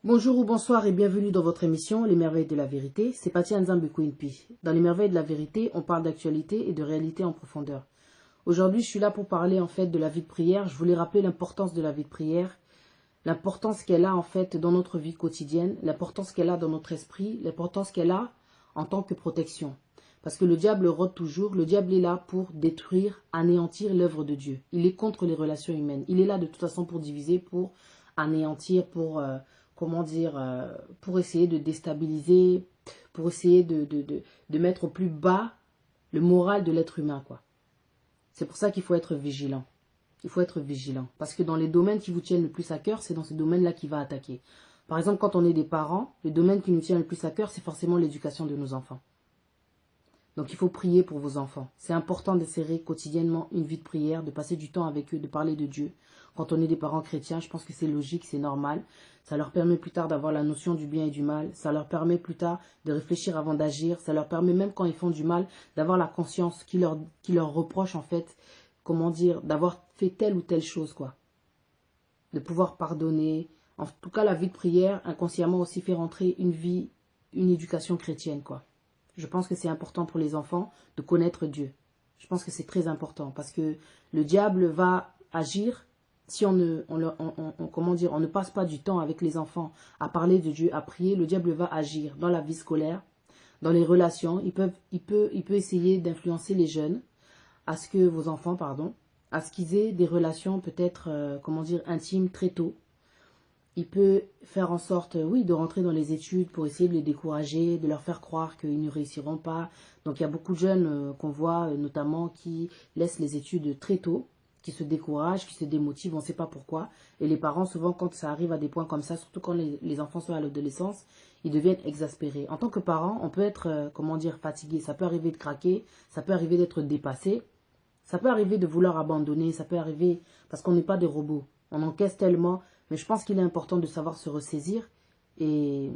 Bonjour ou bonsoir et bienvenue dans votre émission Les Merveilles de la Vérité. C'est Patia Nzambe Queenpi. Dans Les Merveilles de la Vérité, on parle d'actualité et de réalité en profondeur. Aujourd'hui, je suis là pour parler en fait de la vie de prière. Je voulais rappeler l'importance de la vie de prière, l'importance qu'elle a en fait dans notre vie quotidienne, l'importance qu'elle a dans notre esprit, l'importance qu'elle a en tant que protection. Parce que le diable rôde toujours, le diable est là pour détruire, anéantir l'œuvre de Dieu. Il est contre les relations humaines. Il est là de toute façon pour diviser, pour anéantir, pour, pour essayer de déstabiliser, pour essayer de mettre au plus bas le moral de l'être humain, quoi. C'est pour ça qu'il faut être vigilant. Il faut être vigilant. Parce que dans les domaines qui vous tiennent le plus à cœur, c'est dans ces domaines-là qu'il va attaquer. Par exemple, quand on est des parents, le domaine qui nous tient le plus à cœur, c'est forcément l'éducation de nos enfants. Donc il faut prier pour vos enfants. C'est important d'insérer quotidiennement une vie de prière, de passer du temps avec eux, de parler de Dieu. Quand on est des parents chrétiens, je pense que c'est logique, c'est normal. Ça leur permet plus tard d'avoir la notion du bien et du mal. Ça leur permet plus tard de réfléchir avant d'agir. Ça leur permet même quand ils font du mal d'avoir la conscience qui leur reproche en fait, d'avoir fait telle ou telle chose, quoi. De pouvoir pardonner. En tout cas, la vie de prière, inconsciemment aussi fait rentrer une éducation chrétienne, quoi. Je pense que c'est important pour les enfants de connaître Dieu. Je pense que c'est très important parce que le diable va agir si on ne passe pas du temps avec les enfants à parler de Dieu, à prier. Le diable va agir dans la vie scolaire, dans les relations. Il peut essayer d'influencer les jeunes à ce que vos enfants, à ce qu'ils aient des relations peut-être, intimes très tôt. Il peut faire en sorte, oui, de rentrer dans les études pour essayer de les décourager, de leur faire croire qu'ils ne réussiront pas. Donc il y a beaucoup de jeunes qu'on voit notamment qui laissent les études très tôt, qui se découragent, qui se démotivent, on ne sait pas pourquoi. Et les parents, souvent quand ça arrive à des points comme ça, surtout quand les enfants sont à l'adolescence, ils deviennent exaspérés. En tant que parent, on peut être, fatigué. Ça peut arriver de craquer, ça peut arriver d'être dépassé, ça peut arriver de vouloir abandonner, ça peut arriver parce qu'on n'est pas des robots. On encaisse tellement. Mais je pense qu'il est important de savoir se ressaisir et,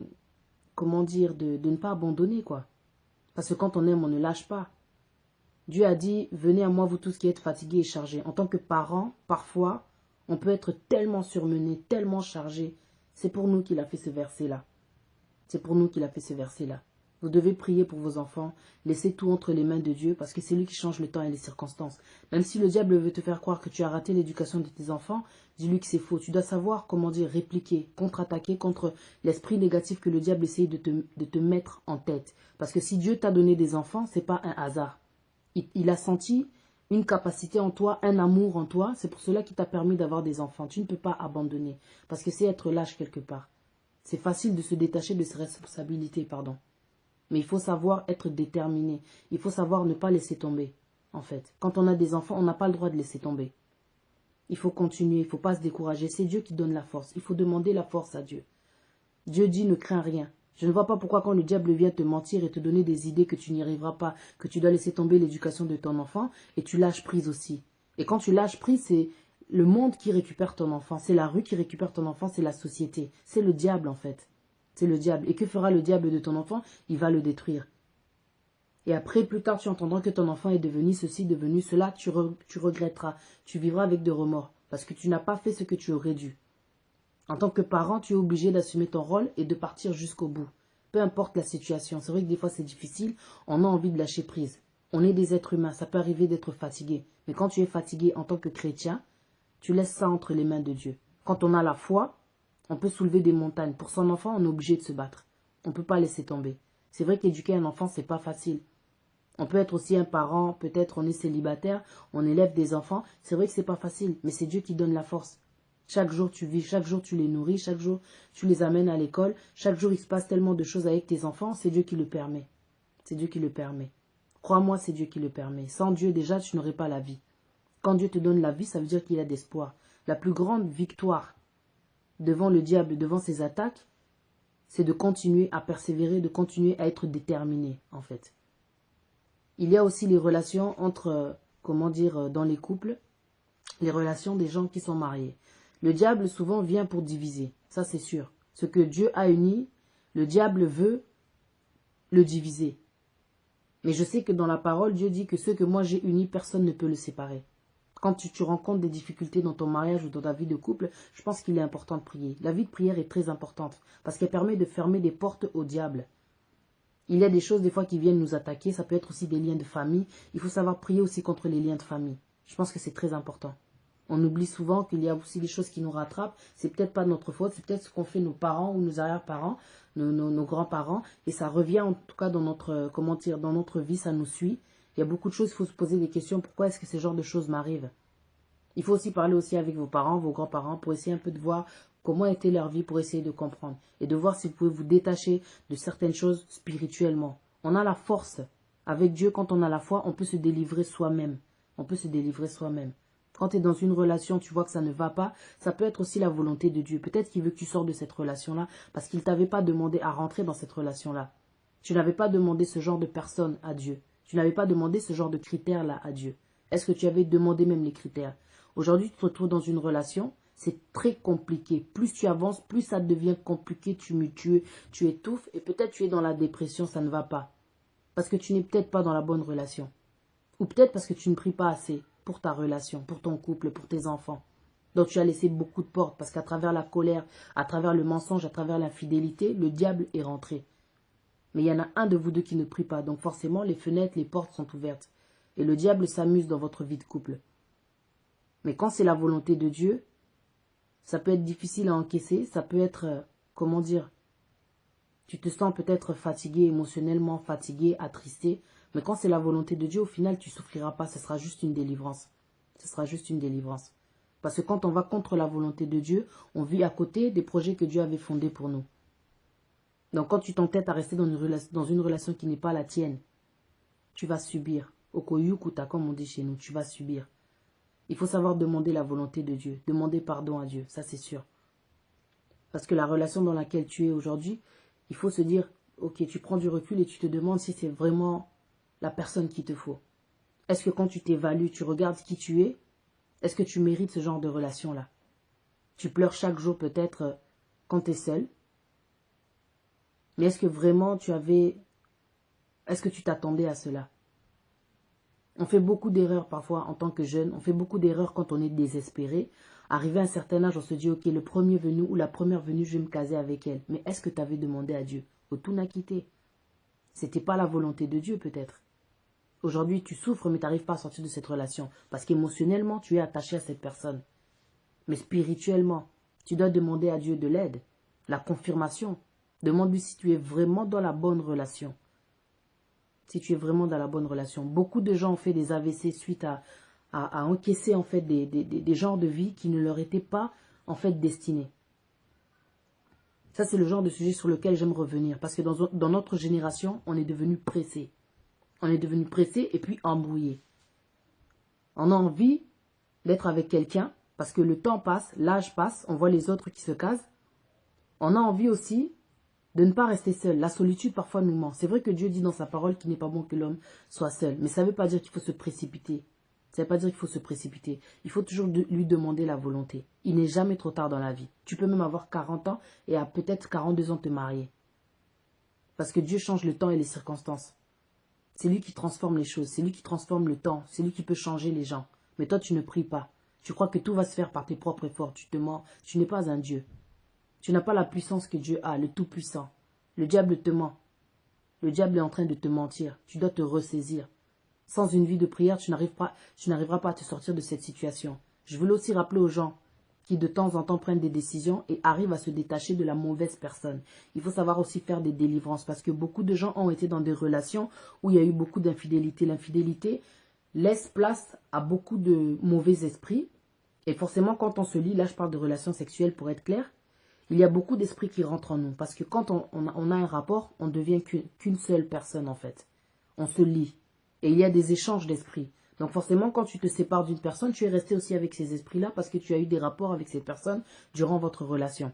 de ne pas abandonner, quoi. Parce que quand on aime, on ne lâche pas. Dieu a dit, venez à moi vous tous qui êtes fatigués et chargés. En tant que parents, parfois, on peut être tellement surmené, tellement chargé. C'est pour nous qu'il a fait ce verset-là. C'est pour nous qu'il a fait ce verset-là. Vous devez prier pour vos enfants, laissez tout entre les mains de Dieu parce que c'est lui qui change le temps et les circonstances. Même si le diable veut te faire croire que tu as raté l'éducation de tes enfants, dis-lui que c'est faux. Tu dois savoir, répliquer, contre-attaquer contre l'esprit négatif que le diable essaye de te mettre en tête. Parce que si Dieu t'a donné des enfants, ce n'est pas un hasard. Il a senti une capacité en toi, un amour en toi. C'est pour cela qu'il t'a permis d'avoir des enfants. Tu ne peux pas abandonner parce que c'est être lâche quelque part. C'est facile de se détacher de ses responsabilités, Mais il faut savoir être déterminé. Il faut savoir ne pas laisser tomber, en fait. Quand on a des enfants, on n'a pas le droit de laisser tomber. Il faut continuer, il ne faut pas se décourager. C'est Dieu qui donne la force. Il faut demander la force à Dieu. Dieu dit ne crains rien. Je ne vois pas pourquoi quand le diable vient te mentir et te donner des idées que tu n'y arriveras pas, que tu dois laisser tomber l'éducation de ton enfant, et tu lâches prise aussi. Et quand tu lâches prise, c'est le monde qui récupère ton enfant. C'est la rue qui récupère ton enfant, c'est la société. C'est le diable, en fait. C'est le diable. Et que fera le diable de ton enfant? Il va le détruire. Et après, plus tard, tu entendras que ton enfant est devenu ceci, devenu cela. Tu regretteras. Tu vivras avec de remords. Parce que tu n'as pas fait ce que tu aurais dû. En tant que parent, tu es obligé d'assumer ton rôle et de partir jusqu'au bout. Peu importe la situation. C'est vrai que des fois, c'est difficile. On a envie de lâcher prise. On est des êtres humains. Ça peut arriver d'être fatigué. Mais quand tu es fatigué en tant que chrétien, tu laisses ça entre les mains de Dieu. Quand on a la foi, on peut soulever des montagnes. Pour son enfant, on est obligé de se battre. On ne peut pas laisser tomber. C'est vrai qu'éduquer un enfant, c'est pas facile. On peut être aussi un parent, peut-être on est célibataire, on élève des enfants. C'est vrai que c'est pas facile, mais c'est Dieu qui donne la force. Chaque jour tu vis, chaque jour tu les nourris, chaque jour tu les amènes à l'école. Chaque jour il se passe tellement de choses avec tes enfants, c'est Dieu qui le permet. C'est Dieu qui le permet. Crois-moi, c'est Dieu qui le permet. Sans Dieu, déjà, tu n'aurais pas la vie. Quand Dieu te donne la vie, ça veut dire qu'il y a d'espoir. La plus grande victoire devant le diable, devant ses attaques, c'est de continuer à persévérer, de continuer à être déterminé, en fait. Il y a aussi les relations entre, dans les couples, les relations des gens qui sont mariés. Le diable, souvent, vient pour diviser, ça c'est sûr. Ce que Dieu a uni, le diable veut le diviser. Mais je sais que dans la parole, Dieu dit que ce que moi j'ai uni, personne ne peut le séparer. Quand tu rencontres des difficultés dans ton mariage ou dans ta vie de couple, je pense qu'il est important de prier. La vie de prière est très importante parce qu'elle permet de fermer des portes au diable. Il y a des choses des fois qui viennent nous attaquer. Ça peut être aussi des liens de famille. Il faut savoir prier aussi contre les liens de famille. Je pense que c'est très important. On oublie souvent qu'il y a aussi des choses qui nous rattrapent. C'est peut-être pas de notre faute. C'est peut-être ce qu'ont fait nos parents ou nos arrière-parents, nos grands-parents. Et ça revient en tout cas dans notre, comment dire, dans notre vie. Ça nous suit. Il y a beaucoup de choses. Il faut se poser des questions. Pourquoi est-ce que ce genre de choses m'arrivent? Il faut aussi parler aussi avec vos parents, vos grands-parents pour essayer un peu de voir comment était leur vie, pour essayer de comprendre. Et de voir si vous pouvez vous détacher de certaines choses spirituellement. On a la force. Avec Dieu, quand on a la foi, on peut se délivrer soi-même. On peut se délivrer soi-même. Quand tu es dans une relation, tu vois que ça ne va pas, ça peut être aussi la volonté de Dieu. Peut-être qu'il veut que tu sors de cette relation-là parce qu'il ne t'avait pas demandé à rentrer dans cette relation-là. Tu n'avais pas demandé ce genre de personne à Dieu. Tu n'avais pas demandé ce genre de critères-là à Dieu. Est-ce que tu avais demandé même les critères? Aujourd'hui, tu te retrouves dans une relation, c'est très compliqué. Plus tu avances, plus ça devient compliqué, tu étouffes et peut-être tu es dans la dépression, ça ne va pas. Parce que tu n'es peut-être pas dans la bonne relation. Ou peut-être parce que tu ne pries pas assez pour ta relation, pour ton couple, pour tes enfants. Donc tu as laissé beaucoup de portes parce qu'à travers la colère, à travers le mensonge, à travers l'infidélité, le diable est rentré. Mais il y en a un de vous deux qui ne prie pas. Donc forcément, les fenêtres, les portes sont ouvertes. Et le diable s'amuse dans votre vie de couple. Mais quand c'est la volonté de Dieu, ça peut être difficile à encaisser. Ça peut être, comment dire, tu te sens peut-être fatigué émotionnellement, fatigué, attristé. Mais quand c'est la volonté de Dieu, au final, tu ne souffriras pas. Ce sera juste une délivrance. Ce sera juste une délivrance. Parce que quand on va contre la volonté de Dieu, on vit à côté des projets que Dieu avait fondés pour nous. Donc quand tu t'entêtes à rester dans une relation qui n'est pas la tienne, tu vas subir. Okoyukuta, comme on dit chez nous, tu vas subir. Il faut savoir demander la volonté de Dieu, demander pardon à Dieu, ça c'est sûr. Parce que la relation dans laquelle tu es aujourd'hui, il faut se dire, ok, tu prends du recul et tu te demandes si c'est vraiment la personne qu'il te faut. Est-ce que quand tu t'évalues, tu regardes qui tu es, est-ce que tu mérites ce genre de relation-là? Tu pleures chaque jour peut-être quand tu es seul. Mais est-ce que vraiment est-ce que tu t'attendais à cela? On fait beaucoup d'erreurs parfois en tant que jeune. On fait beaucoup d'erreurs quand on est désespéré. Arrivé à un certain âge, on se dit, ok, le premier venu ou la première venue, je vais me caser avec elle. Mais est-ce que tu avais demandé à Dieu? Tout n'a quitté. C'était pas la volonté de Dieu peut-être. Aujourd'hui, tu souffres, mais tu n'arrives pas à sortir de cette relation. Parce qu'émotionnellement, tu es attaché à cette personne. Mais spirituellement, tu dois demander à Dieu de l'aide, la confirmation. Demande-lui si tu es vraiment dans la bonne relation. Si tu es vraiment dans la bonne relation. Beaucoup de gens ont fait des AVC suite à encaisser en fait des genres de vie qui ne leur étaient pas en fait destinés. Ça, c'est le genre de sujet sur lequel j'aime revenir. Parce que dans notre génération, on est devenu pressé. On est devenu pressé et puis embrouillé. On a envie d'être avec quelqu'un parce que le temps passe, l'âge passe, on voit les autres qui se casent. On a envie aussi de ne pas rester seul. La solitude parfois nous ment. C'est vrai que Dieu dit dans sa parole qu'il n'est pas bon que l'homme soit seul. Mais ça ne veut pas dire qu'il faut se précipiter. Ça ne veut pas dire qu'il faut se précipiter. Il faut toujours lui demander la volonté. Il n'est jamais trop tard dans la vie. Tu peux même avoir 40 ans et à peut-être 42 ans te marier. Parce que Dieu change le temps et les circonstances. C'est lui qui transforme les choses. C'est lui qui transforme le temps. C'est lui qui peut changer les gens. Mais toi, tu ne pries pas. Tu crois que tout va se faire par tes propres efforts. Tu te mens. Tu n'es pas un Dieu. Tu n'as pas la puissance que Dieu a, le Tout-Puissant. Le diable te ment. Le diable est en train de te mentir. Tu dois te ressaisir. Sans une vie de prière, tu n'arriveras pas à te sortir de cette situation. Je voulais aussi rappeler aux gens qui de temps en temps prennent des décisions et arrivent à se détacher de la mauvaise personne. Il faut savoir aussi faire des délivrances parce que beaucoup de gens ont été dans des relations où il y a eu beaucoup d'infidélité. L'infidélité laisse place à beaucoup de mauvais esprits. Et forcément, quand on se lie, là je parle de relations sexuelles pour être clair, il y a beaucoup d'esprits qui rentrent en nous. Parce que quand on a un rapport, on ne devient qu'une seule personne en fait. On se lie. Et il y a des échanges d'esprits. Donc forcément, quand tu te sépares d'une personne, tu es resté aussi avec ces esprits-là parce que tu as eu des rapports avec cette personne durant votre relation.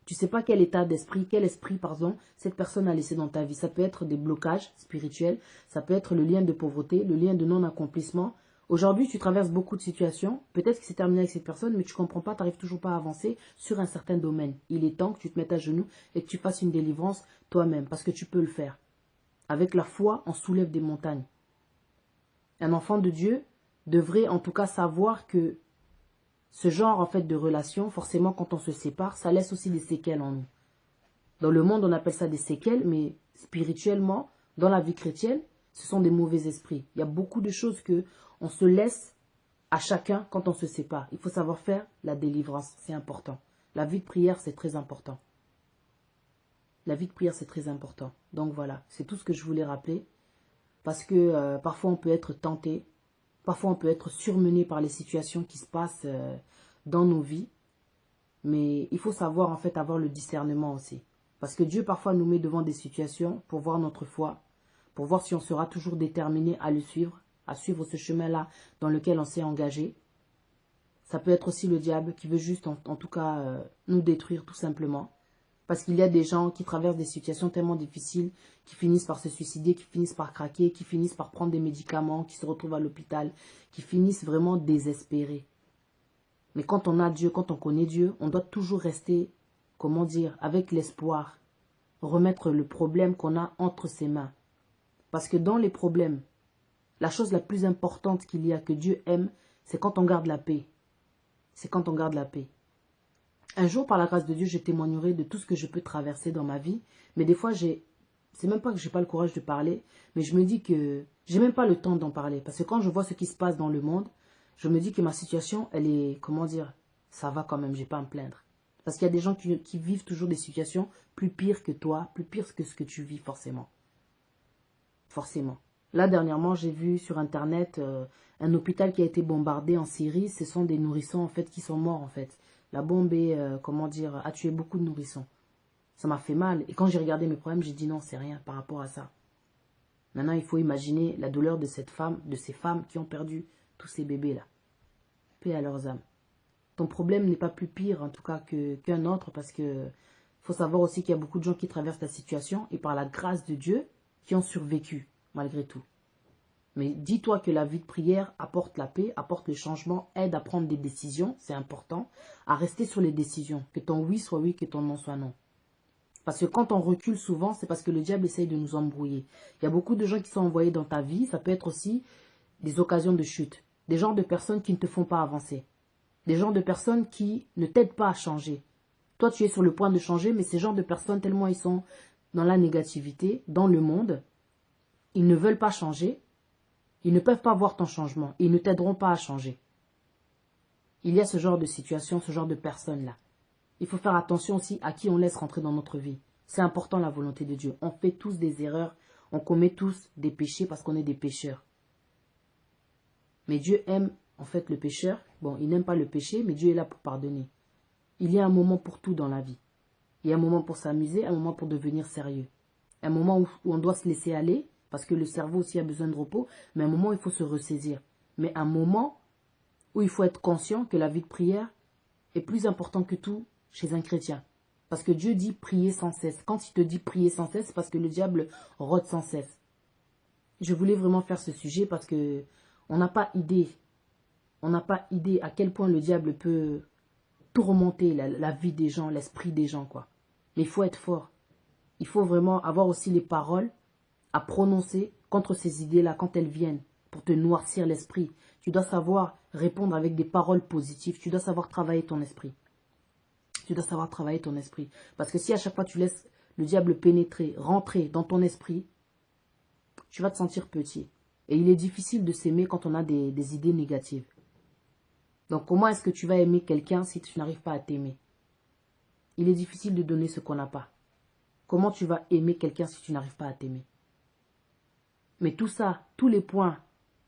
Tu ne sais pas quel état d'esprit, quel esprit, pardon, cette personne a laissé dans ta vie. Ça peut être des blocages spirituels, ça peut être le lien de pauvreté, le lien de non-accomplissement. Aujourd'hui, tu traverses beaucoup de situations. Peut-être que c'est terminé avec cette personne, mais tu ne comprends pas, tu n'arrives toujours pas à avancer sur un certain domaine. Il est temps que tu te mettes à genoux et que tu fasses une délivrance toi-même parce que tu peux le faire. Avec la foi, on soulève des montagnes. Un enfant de Dieu devrait en tout cas savoir que ce genre en fait de relation, forcément quand on se sépare, ça laisse aussi des séquelles en nous. Dans le monde, on appelle ça des séquelles, mais spirituellement, dans la vie chrétienne, ce sont des mauvais esprits. Il y a beaucoup de choses que on se laisse à chacun quand on se sépare. Il faut savoir faire la délivrance, c'est important. La vie de prière, c'est très important. La vie de prière, c'est très important. Donc voilà, c'est tout ce que je voulais rappeler. Parce que parfois, on peut être tenté. Parfois, on peut être surmené par les situations qui se passent dans nos vies. Mais il faut savoir, en fait, avoir le discernement aussi. Parce que Dieu, parfois, nous met devant des situations pour voir notre foi, pour voir si on sera toujours déterminé à le suivre, à suivre ce chemin-là dans lequel on s'est engagé. Ça peut être aussi le diable qui veut juste, en tout cas, nous détruire tout simplement. Parce qu'il y a des gens qui traversent des situations tellement difficiles, qui finissent par se suicider, qui finissent par craquer, qui finissent par prendre des médicaments, qui se retrouvent à l'hôpital, qui finissent vraiment désespérés. Mais quand on a Dieu, quand on connaît Dieu, on doit toujours rester, comment dire, avec l'espoir. Remettre le problème qu'on a entre ses mains. Parce que dans les problèmes, la chose la plus importante qu'il y a que Dieu aime, c'est quand on garde la paix. C'est quand on garde la paix. Un jour, par la grâce de Dieu, je témoignerai de tout ce que je peux traverser dans ma vie. Mais des fois, c'est même pas que j'ai pas le courage de parler, mais je me dis que j'ai même pas le temps d'en parler. Parce que quand je vois ce qui se passe dans le monde, je me dis que ma situation, elle est, comment dire, ça va quand même, j'ai pas à me plaindre. Parce qu'il y a des gens qui vivent toujours des situations plus pires que toi, plus pires que ce que tu vis forcément. Forcément. Là, dernièrement, j'ai vu sur Internet un hôpital qui a été bombardé en Syrie. Ce sont des nourrissons, en fait, qui sont morts, en fait. La bombe comment dire, a tué beaucoup de nourrissons. Ça m'a fait mal. Et quand j'ai regardé mes problèmes, j'ai dit non, c'est rien par rapport à ça. Maintenant, il faut imaginer la douleur de cette femme, de ces femmes qui ont perdu tous ces bébés-là. Paix à leurs âmes. Ton problème n'est pas plus pire, en tout cas, qu'un autre, parce que faut savoir aussi qu'il y a beaucoup de gens qui traversent la situation et par la grâce de Dieu, qui ont survécu, malgré tout. Mais dis-toi que la vie de prière apporte la paix, apporte le changement, aide à prendre des décisions, c'est important, à rester sur les décisions. Que ton oui soit oui, que ton non soit non. Parce que quand on recule souvent, c'est parce que le diable essaye de nous embrouiller. Il y a beaucoup de gens qui sont envoyés dans ta vie, ça peut être aussi des occasions de chute. Des genres de personnes qui ne te font pas avancer. Des genres de personnes qui ne t'aident pas à changer. Toi, tu es sur le point de changer, mais ces genres de personnes, tellement ils sont dans la négativité, dans le monde, ils ne veulent pas changer. Ils ne peuvent pas voir ton changement. Ils ne t'aideront pas à changer. Il y a ce genre de situation, ce genre de personnes-là. Il faut faire attention aussi à qui on laisse rentrer dans notre vie. C'est important la volonté de Dieu. On fait tous des erreurs. On commet tous des péchés parce qu'on est des pécheurs. Mais Dieu aime en fait le pécheur. Bon, il n'aime pas le péché, mais Dieu est là pour pardonner. Il y a un moment pour tout dans la vie. Il y a un moment pour s'amuser, un moment pour devenir sérieux. Un moment où on doit se laisser aller, parce que le cerveau aussi a besoin de repos, mais un moment où il faut se ressaisir. Mais un moment où il faut être conscient que la vie de prière est plus importante que tout chez un chrétien. Parce que Dieu dit prier sans cesse. Quand il te dit prier sans cesse, c'est parce que le diable rôde sans cesse. Je voulais vraiment faire ce sujet parce que on n'a pas idée. On n'a pas idée à quel point le diable peut tourmenter la vie des gens, l'esprit des gens, quoi. Mais il faut être fort. Il faut vraiment avoir aussi les paroles à prononcer contre ces idées-là quand elles viennent pour te noircir l'esprit. Tu dois savoir répondre avec des paroles positives. Tu dois savoir travailler ton esprit. Tu dois savoir travailler ton esprit. Parce que si à chaque fois tu laisses le diable pénétrer, rentrer dans ton esprit, tu vas te sentir petit. Et il est difficile de s'aimer quand on a des idées négatives. Donc comment est-ce que tu vas aimer quelqu'un si tu n'arrives pas à t'aimer? Il est difficile de donner ce qu'on n'a pas. Comment tu vas aimer quelqu'un si tu n'arrives pas à t'aimer? Mais tout ça, tous les points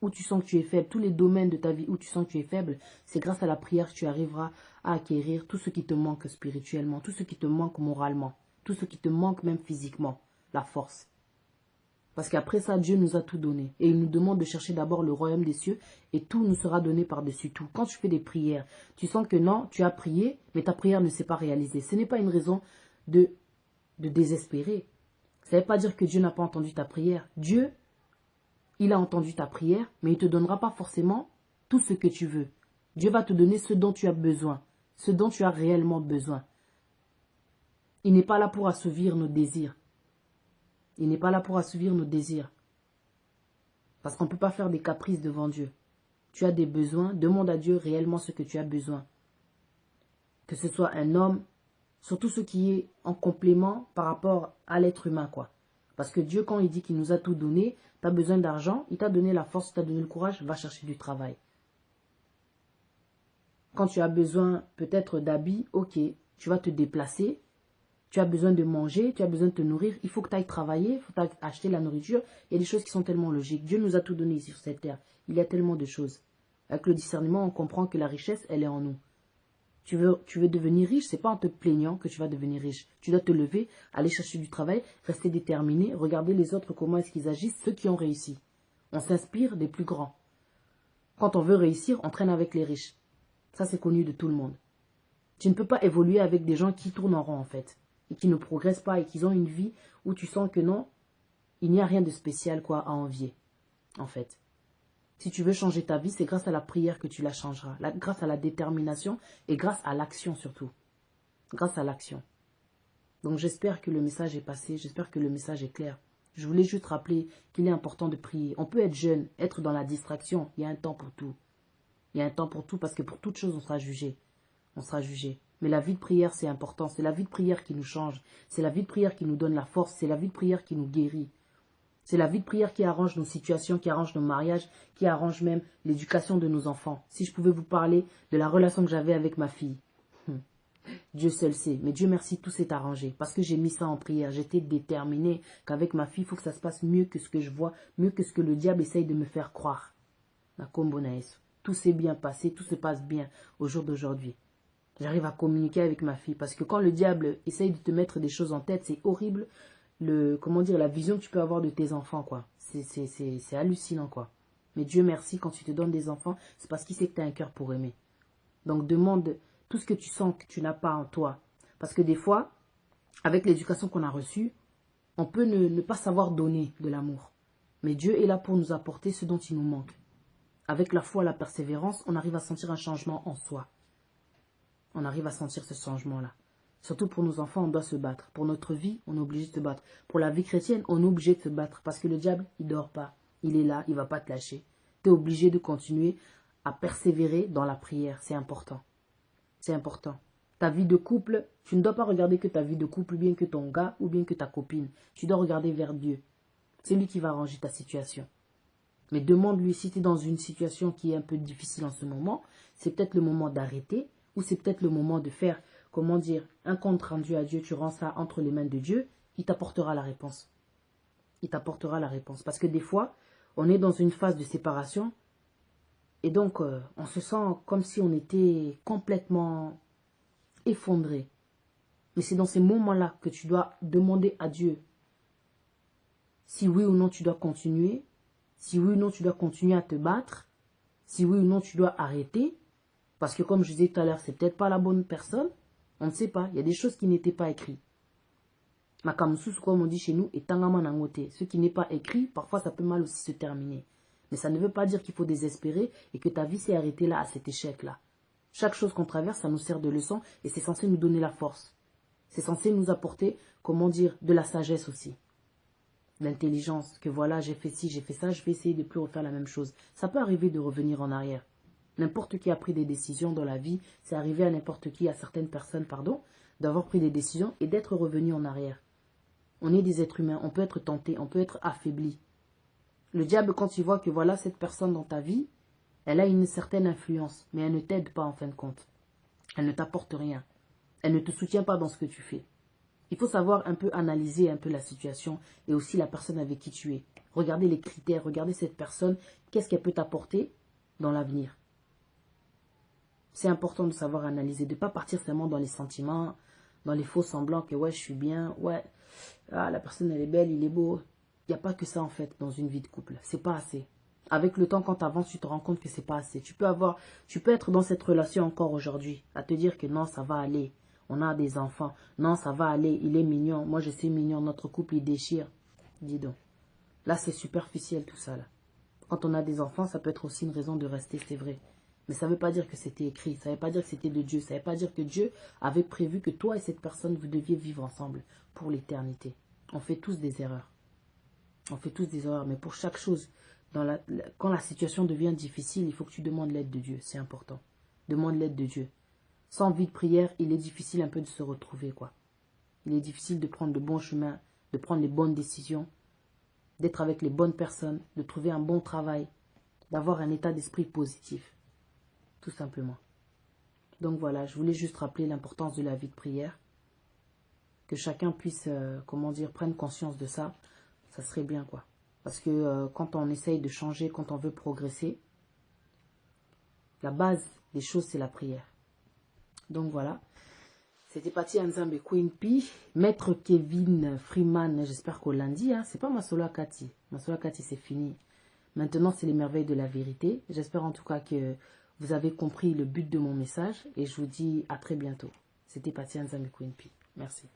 où tu sens que tu es faible, tous les domaines de ta vie où tu sens que tu es faible, c'est grâce à la prière que tu arriveras à acquérir tout ce qui te manque spirituellement, tout ce qui te manque moralement, tout ce qui te manque même physiquement, la force. Parce qu'après ça, Dieu nous a tout donné. Et il nous demande de chercher d'abord le royaume des cieux et tout nous sera donné par-dessus tout. Quand tu fais des prières, tu sens que non, tu as prié, mais ta prière ne s'est pas réalisée. Ce n'est pas une raison de désespérer. Ça ne veut pas dire que Dieu n'a pas entendu ta prière. Dieu, il a entendu ta prière, mais il ne te donnera pas forcément tout ce que tu veux. Dieu va te donner ce dont tu as besoin, ce dont tu as réellement besoin. Il n'est pas là pour assouvir nos désirs. Il n'est pas là pour assouvir nos désirs. Parce qu'on ne peut pas faire des caprices devant Dieu. Tu as des besoins, demande à Dieu réellement ce que tu as besoin. Que ce soit un homme, surtout ce qui est en complément par rapport à l'être humain, quoi. Parce que Dieu, quand il dit qu'il nous a tout donné, tu as besoin d'argent, il t'a donné la force, il t'a donné le courage, va chercher du travail. Quand tu as besoin peut-être d'habits, ok, tu vas te déplacer, tu as besoin de manger, tu as besoin de te nourrir, il faut que tu ailles travailler, il faut que tu ailles acheter la nourriture. Il y a des choses qui sont tellement logiques. Dieu nous a tout donné ici sur cette terre. Il y a tellement de choses. Avec le discernement, on comprend que la richesse, elle est en nous. Tu veux devenir riche, c'est pas en te plaignant que tu vas devenir riche. Tu dois te lever, aller chercher du travail, rester déterminé, regarder les autres, comment est-ce qu'ils agissent, ceux qui ont réussi. On s'inspire des plus grands. Quand on veut réussir, on traîne avec les riches. Ça, c'est connu de tout le monde. Tu ne peux pas évoluer avec des gens qui tournent en rond, en fait, et qui ne progressent pas, et qui ont une vie où tu sens que non, il n'y a rien de spécial, quoi, à envier, en fait. Si tu veux changer ta vie, c'est grâce à la prière que tu la changeras, grâce à la détermination et grâce à l'action surtout. Grâce à l'action. Donc j'espère que le message est passé, j'espère que le message est clair. Je voulais juste rappeler qu'il est important de prier. On peut être jeune, être dans la distraction, il y a un temps pour tout. Il y a un temps pour tout parce que pour toute chose, on sera jugé. On sera jugé. Mais la vie de prière, c'est important. C'est la vie de prière qui nous change. C'est la vie de prière qui nous donne la force. C'est la vie de prière qui nous guérit. C'est la vie de prière qui arrange nos situations, qui arrange nos mariages, qui arrange même l'éducation de nos enfants. Si je pouvais vous parler de la relation que j'avais avec ma fille. Dieu seul sait. Mais Dieu merci, tout s'est arrangé. Parce que j'ai mis ça en prière. J'étais déterminée qu'avec ma fille, il faut que ça se passe mieux que ce que je vois, mieux que ce que le diable essaye de me faire croire. Tout s'est bien passé, tout se passe bien au jour d'aujourd'hui. J'arrive à communiquer avec ma fille. Parce que quand le diable essaye de te mettre des choses en tête, c'est horrible. La vision que tu peux avoir de tes enfants, quoi. C'est hallucinant, quoi. Mais Dieu merci, quand tu te donnes des enfants, c'est parce qu'il sait que tu as un cœur pour aimer. Donc demande tout ce que tu sens que tu n'as pas en toi. Parce que des fois, avec l'éducation qu'on a reçue, on peut ne pas savoir donner de l'amour. Mais Dieu est là pour nous apporter ce dont il nous manque. Avec la foi, la persévérance, on arrive à sentir un changement en soi. On arrive à sentir ce changement-là. Surtout pour nos enfants, on doit se battre. Pour notre vie, on est obligé de se battre. Pour la vie chrétienne, on est obligé de se battre. Parce que le diable, il ne dort pas. Il est là, il ne va pas te lâcher. Tu es obligé de continuer à persévérer dans la prière. C'est important. C'est important. Ta vie de couple, tu ne dois pas regarder que ta vie de couple, ou bien que ton gars, ou bien que ta copine. Tu dois regarder vers Dieu. C'est lui qui va arranger ta situation. Mais demande-lui si tu es dans une situation qui est un peu difficile en ce moment. C'est peut-être le moment d'arrêter. Ou c'est peut-être le moment de faire, un compte rendu à Dieu, tu rends ça entre les mains de Dieu, il t'apportera la réponse. Il t'apportera la réponse. Parce que des fois, on est dans une phase de séparation et donc on se sent comme si on était complètement effondré. Mais c'est dans ces moments-là que tu dois demander à Dieu si oui ou non tu dois continuer, si oui ou non tu dois continuer à te battre, si oui ou non tu dois arrêter. Parce que comme je disais tout à l'heure, c'est peut-être pas la bonne personne. On ne sait pas. Il y a des choses qui n'étaient pas écrites. Makamsous, comme on dit chez nous, est tangama nangote. Ce qui n'est pas écrit, parfois ça peut mal aussi se terminer. Mais ça ne veut pas dire qu'il faut désespérer et que ta vie s'est arrêtée là, à cet échec-là. Chaque chose qu'on traverse, ça nous sert de leçon et c'est censé nous donner la force. C'est censé nous apporter, de la sagesse aussi. L'intelligence, que voilà, j'ai fait ci, j'ai fait ça, je vais essayer de ne plus refaire la même chose. Ça peut arriver de revenir en arrière. N'importe qui a pris des décisions dans la vie, c'est arrivé à n'importe qui, à certaines personnes, d'avoir pris des décisions et d'être revenu en arrière. On est des êtres humains, on peut être tenté, on peut être affaibli. Le diable, quand il voit que voilà, cette personne dans ta vie, elle a une certaine influence, mais elle ne t'aide pas en fin de compte. Elle ne t'apporte rien. Elle ne te soutient pas dans ce que tu fais. Il faut savoir un peu analyser un peu la situation et aussi la personne avec qui tu es. Regardez les critères, regardez cette personne, qu'est-ce qu'elle peut t'apporter dans l'avenir. C'est important de savoir analyser, de ne pas partir seulement dans les sentiments, dans les faux semblants que ouais, je suis bien, ouais, la personne elle est belle, il est beau. Il n'y a pas que ça en fait dans une vie de couple, c'est pas assez. Avec le temps, quand tu avances, tu te rends compte que c'est pas assez. Tu peux être dans cette relation encore aujourd'hui, à te dire que non, ça va aller. On a des enfants, non, ça va aller, il est mignon, moi je suis mignon, notre couple il déchire. Dis donc, là c'est superficiel tout ça là. Quand on a des enfants, ça peut être aussi une raison de rester, c'est vrai. Mais ça ne veut pas dire que c'était écrit, ça ne veut pas dire que c'était de Dieu, ça ne veut pas dire que Dieu avait prévu que toi et cette personne, vous deviez vivre ensemble pour l'éternité. On fait tous des erreurs. On fait tous des erreurs, mais pour chaque chose, Quand la situation devient difficile, il faut que tu demandes l'aide de Dieu. C'est important. Demande l'aide de Dieu. Sans vie de prière, il est difficile un peu de se retrouver, quoi. Il est difficile de prendre le bon chemin, de prendre les bonnes décisions, d'être avec les bonnes personnes, de trouver un bon travail, d'avoir un état d'esprit positif. Tout simplement. Donc voilà, je voulais juste rappeler l'importance de la vie de prière. Que chacun puisse, prendre conscience de ça. Ça serait bien, quoi. Parce que quand on essaye de changer, quand on veut progresser, la base des choses, c'est la prière. Donc voilà. C'était Pati Nzambe Queen P. Maître Kevin Freeman, j'espère qu'on l'a dit. Hein. C'est pas Masolo Kati. Masolo Kati, c'est fini. Maintenant, c'est les merveilles de la vérité. J'espère en tout cas que vous avez compris le but de mon message. Et je vous dis à très bientôt. C'était Pati Nzambe Queen P. Merci.